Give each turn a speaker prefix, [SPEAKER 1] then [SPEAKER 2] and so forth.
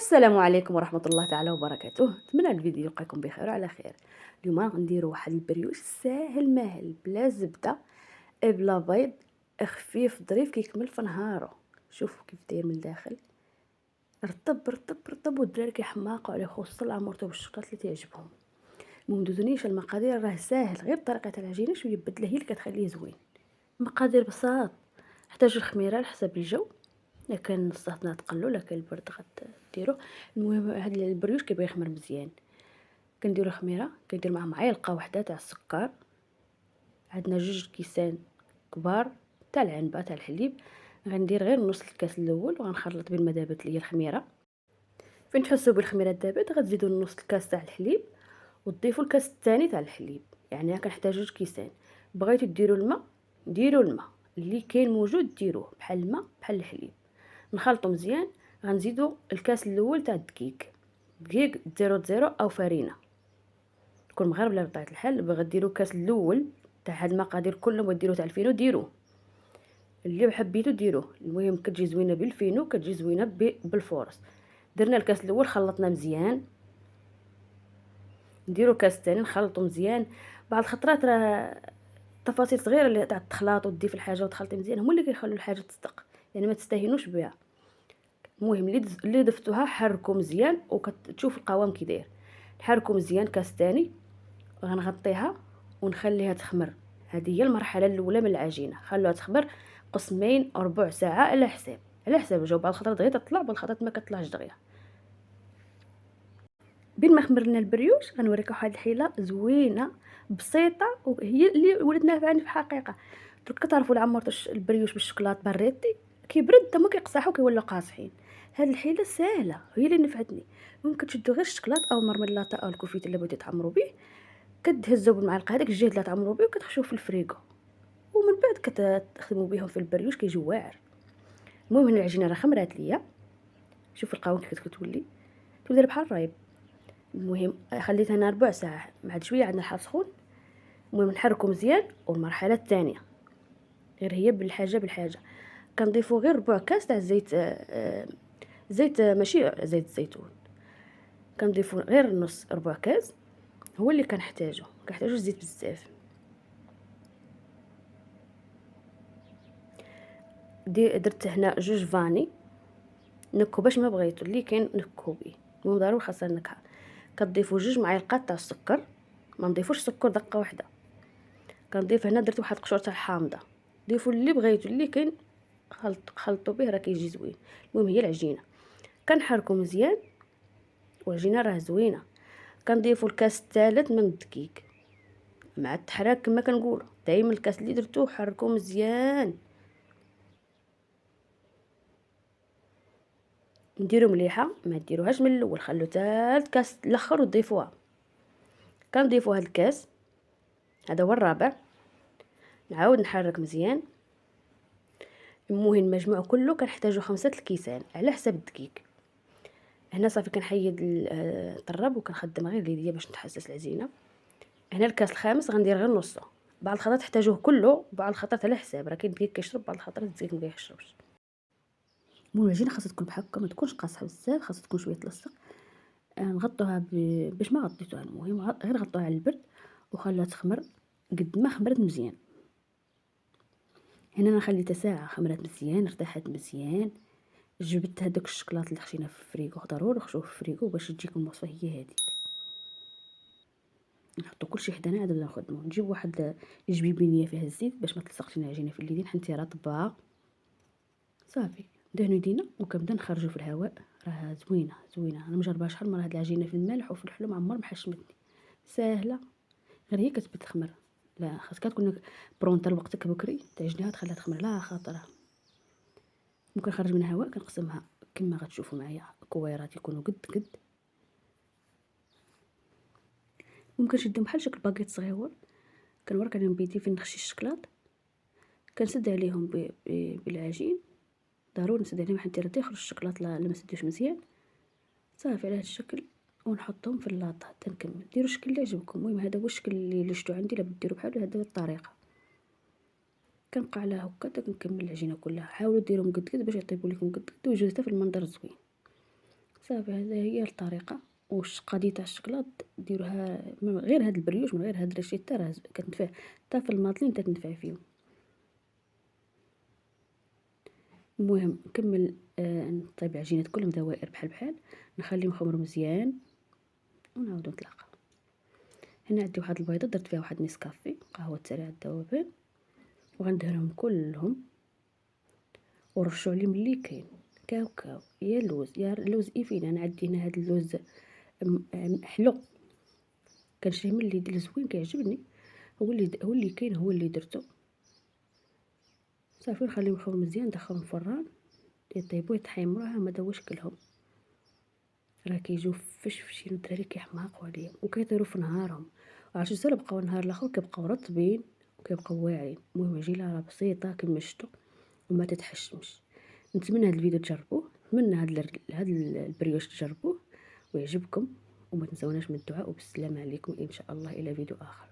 [SPEAKER 1] السلام عليكم ورحمة الله تعالى وبركاته. نتمنى الفيديو يلقاكم بخير وعلى خير. اليوم غنديروا واحد البريوش ساهل ماهل بلا زبدة بلا بيض، خفيف ظريف كيكمل في نهارو. شوفوا كيف داير من الداخل، رطب رطب رطب، والدراري كيحماقوا عليه خصوصا العمرته بالشوكولات اللي تعجبهم. مندوزنيش المقادير، راه ساهل، غير طريقة العجينة شويه بدله هي اللي كتخليه زوين. المقادير بساط. نحتاجو الخميره على حسب الجو، الا كان السخنه تقلو، الا كان البرد غديرو. المهم هاد البريوش كيبغي يخمر مزيان. كنديرو خميره، كندير معاه معلقه واحده تاع السكر، عندنا 2 كيسان كبار تاع العنبه تاع الحليب. غندير غير نص الكاس الاول وغنخلط بين ما دابت ليا الخميره. فين تحسوا بالخميره دابت غتزيدوا نص الكاس تاع الحليب وتضيفوا الكاس الثاني تاع الحليب، يعني كنحتاج 2 كيسان. بغيتو ديروا الماء ديروا الماء اللي كاين موجود، ديروه بحال الماء بحال الحليب. نخلطو مزيان. غنزيدو الكاس الاول تاع دقيق 00 او فرينه، تكون مغربله بطبيعه الحال. بغا ديروا الكاس الاول تاع هاد المقادير كلهم وديروا تاع الفينو ديروه، اللي حبيتو ديروه. المهم كتجي زوينه بالفينو، كتجي زوينه بالفورص. درنا الكاس الاول خلطنا مزيان، نديرو الكاس الثاني نخلطو مزيان. بعض الخطرات راه تفاصيل صغيره اللي تاع التخلاط وتضيف الحاجه وتخلطي مزيان هما اللي كيخلوا الحاجه تصدق، يعني ما تستهينوش بها. المهم اللي ضفتوها حركوا مزيان وكتشوف القوام كي داير. نحركوا مزيان كاس ثاني، غنغطيها ونخليها تخمر. هذه هي المرحله الاولى من العجينه، خلوها تخمر قسمين او ربع ساعه على حساب الجو. بعض الخطرات دغيا تطلع، بعض الخطرات ما كتطلعش دغيا. بين ما خمرنا البريوش غنوريكم واحد الحيله زوينه بسيطه وهي اللي ولات نافعاني في الحقيقه. كتعرفوا العمرت البريوش بالشوكولات باريتي كيبرد هما كيقصحوا كيولوا قاصحين. هاد الحيله سهله هي اللي نفعتني. ممكن تشدوا غير الشوكولات او المرميلاطه او الكوفيت اللي بغيتو تعمروا به، كدهزوا بالمعلقه هذيك الجهد اللي تعمروا به وكتخشوه في الفريغو، ومن بعد كتخدموا بهم في البريوش كيجيو واعر. المهم هنا العجينه راه خمرات ليا، شوف القوام كيف كتولي، تولي بحال الرايب. المهم خليتها هنا ربع ساعه، بعد شويه عندنا الحال سخون. المهم نحركو مزيان. والمرحله الثانيه غير هي بالحاجه كنضيفو غير ربع كاس تاع الزيت، زيت ماشي زيت الزيتون. كنضيفو غير نص ربع كاس، هو اللي كنحتاجو الزيت بزاف. درت هنا 2 فاني نكو باش ما بغيتو اللي كاين نكو به. المهم ضروري خاصها النكهه. كتضيفوا 2 معالق تاع السكر، ما نضيفوش سكر دقه واحده. كنضيف هنا درت واحد قشور تاع الحامضه، ضيفوا اللي بغيتو اللي كاين، خلطوا به راه كيجي زوين. المهم هي العجينه كنحركو مزيان والعجينه راه زوينه. كنضيفوا الكاس الثالث من الدقيق مع التحراك كما كنقولوا. دائما الكاس اللي درتو حركوه مزيان، نديرو مليحه، ما ديروهاش من الاول، خلو حتى الكاس الاخر وتضيفوها. كنضيفوا هذا الكاس، هذا هو الرابع، نعاود نحرك مزيان. المهم المجموع كله كنحتاجو 5 الكيسان على حسب الدقيق. هنا صافي كنحيد الطراب وكنخدم غير اليديه باش نتحسس العجينه. هنا الكاس الخامس غندير غير نصه. بعض الخطرات تحتاجوه كله، بعض الخطرات على حساب، راه كاين الدقيق كيشرب، بعض الخطرات الدقيق ما كيشربش. المهم العجينه خاصها تكون بحال هكا، ما تكونش قاصحه بزاف، خاصها تكون شويه تلصق. نغطوها باش ما غطيتوها، المهم غير غطوها على البرد وخليها تخمر قد ما خمرت مزيان. هنا انا خليتها ساعه، خمرات مزيان، ارتاحت مزيان. جبت هذاك الشكلاط اللي خشينا في الفريغو، ضروري خشوه في الفريغو باش تجيكم الوصفه هي هذيك. نحطو كلشي حدانا عاد نبداو نخدمو. نجيب واحد الجبيبينيه فيها الزيت باش ما تلصقش لنا العجينه في اليدين، حنتي رطبه صافي. دهنو يدينا وكنبدا نخرجو في الهواء. راه زوينه زوينه، انا مجربها شحال مره هاد العجينه في المالح وفي الحلو، ما عمر ما حشمتني. ساهله غير هي كتبت تخمر. لا خاصك تكون برونطه لوقتك بكري تعجنيها تخليها تخمر، لا خاطرها ممكن نخرج منها هواء. كنقسمها كما غتشوفوا معايا كويرات يكونوا قد ممكن نشدهم بحال شكل باكيت صغيور. كنورك عليهم بيدي فين نخشي الشكلاط، كنسد عليهم بالعجين. ضروري نسد عليهم حتى يخرج الشكلاط، لا ما سدوش مزيان. صافي على هذا الشكل ونحطهم في اللاطه حتى نكمل. ديروا الشكل اللي يعجبكم. المهم هذا هو الشكل اللي شفتو عندي، لا ديروا بحال هذا الطريقه. كنبقى على هكا حتى نكمل العجينه كلها. حاولوا ديروهم قد باش يطيبوا لكم قد ويجيو حتى في المنظر زوين. صافي هذه هي الطريقة. والقضية تاع الشكلاط ديروها من غير هاد البريوش، من غير هاد الريشيتا راه كتنفع حتى في الماطلين تتنفع فيهم. المهم نكمل نطيب عجينات كلهم دوائر بحال بحال، نخليهم يخمروا مزيان ونعاودو نتلاقاو. هنا عندي واحد البيضه درت فيها واحد نسكافي قهوه سريعه الذوبان، وغندهنهم كلهم ورشو عليهم اللي كاين، كاوكاو يا اللوز يا اللوز ايفين. انا عندي هنا هاد اللوز حلو، كنشريه من اللي زوين كيعجبني، هو اللي كاين هو اللي درتو. صافي نخليهم يخمروا مزيان، ندخلهم الفران يطيبوا يتحمروا. ها هما دا واش كلهم راه كيجيو فشفشين والدراري كيحماقوا عليهم وكيطيروا في نهارهم. وعرفتوا حتى بقاو النهار الاخر كيبقاو رطبين وكيبقاو واعرين. المهم عجينه راه بسيطه كما شفتوا وما تتحشمش. نتمنى هذا الفيديو تجربوه، نتمنى هذا البريوش تجربوه ويعجبكم، وما تنسوناش من الدعاء. وبالسلامه عليكم ان شاء الله الى فيديو اخر.